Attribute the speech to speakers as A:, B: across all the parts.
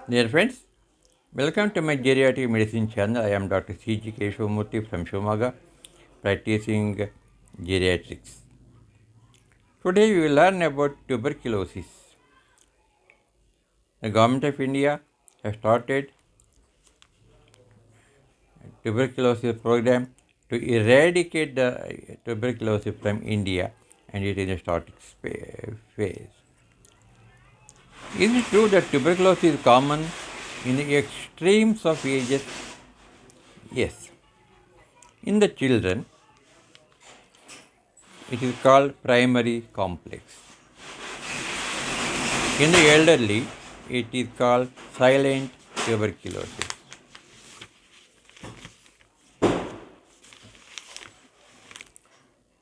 A: Dear friends, welcome to my Geriatric Medicine channel. I am Dr. C.G. Keshavamurthy from Shumaga, practicing geriatrics. Today we will learn about tuberculosis. The Government of India has started a tuberculosis program to eradicate the tuberculosis from India, and it is in a starting phase. Is it true that tuberculosis is common in the extremes of ages? Yes. In the children, it is called primary complex. In the elderly, it is called silent tuberculosis.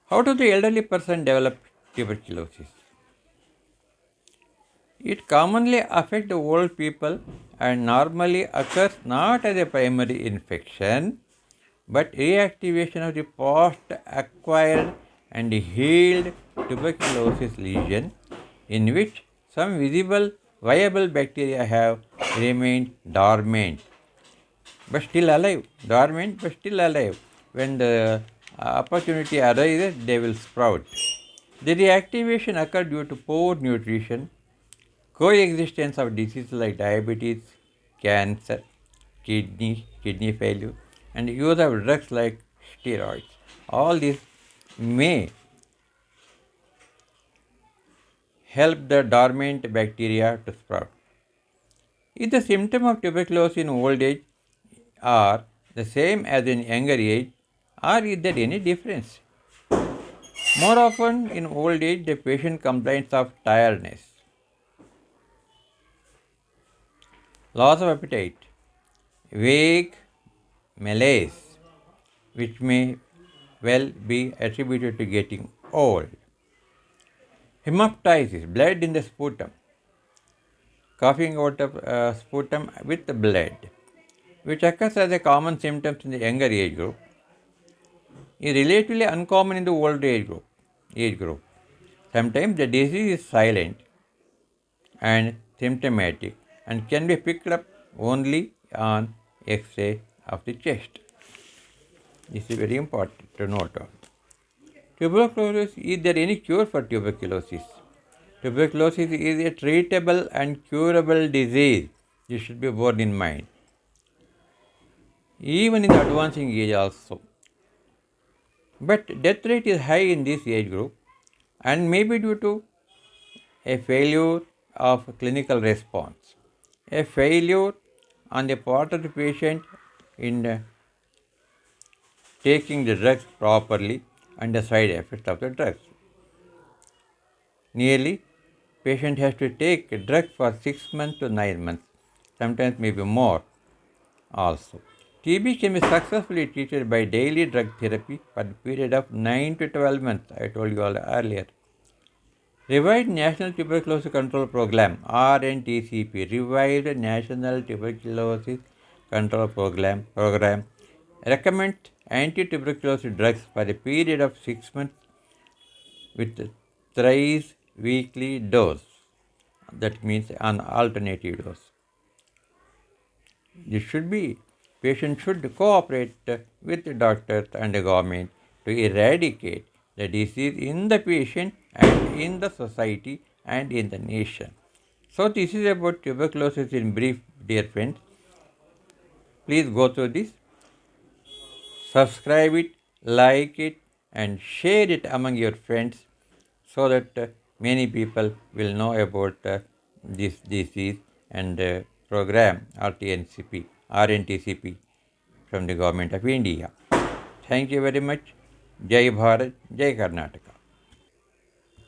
A: How does the elderly person develop tuberculosis? It commonly affects the old people and normally occurs not as a primary infection but reactivation of the post-acquired and healed tuberculosis lesion in which some visible viable bacteria have remained dormant but still alive. Dormant but still alive. When the opportunity arises, they will sprout. The reactivation occurs due to poor nutrition, coexistence of diseases like diabetes, cancer, kidney failure, and use of drugs like steroids. All this may help the dormant bacteria to sprout. If the symptom of tuberculosis in old age are the same as in younger age, or is there any difference? More often in old age, the patient complains of tiredness, loss of appetite, vague malaise, which may well be attributed to getting old. Hemoptysis, blood in the sputum, coughing out of sputum with blood, which occurs as a common symptom in the younger age group, is relatively uncommon in the older age group. Sometimes the disease is silent and symptomatic and can be picked up only on X-ray of the chest. This is very important to note on. Tuberculosis, is there any cure for tuberculosis? Tuberculosis is a treatable and curable disease. This should be borne in mind. Even in the advancing age also. But death rate is high in this age group and may be due to a failure of clinical response, a failure on the part of the patient in taking the drugs properly and the side effects of the drugs. Nearly, patient has to take a drug for 6 months to 9 months, sometimes maybe more also. TB can be successfully treated by daily drug therapy for the period of 9 to 12 months, I told you all earlier. Revived National Tuberculosis Control Program (RNTCP), Revived National Tuberculosis Control Program recommends anti-tuberculosis drugs for a period of 6 months with thrice weekly dose. That means an alternative dose. This should be, patient should cooperate with the doctors and the government to eradicate the disease in the patient and in the society and in the nation. So this is about tuberculosis in brief, dear friends. Please go through this, subscribe it, like it, and share it among your friends so that many people will know about this disease and program RNTCP from the Government of India. Thank you very much. Jai Bharat, Jai Karnataka.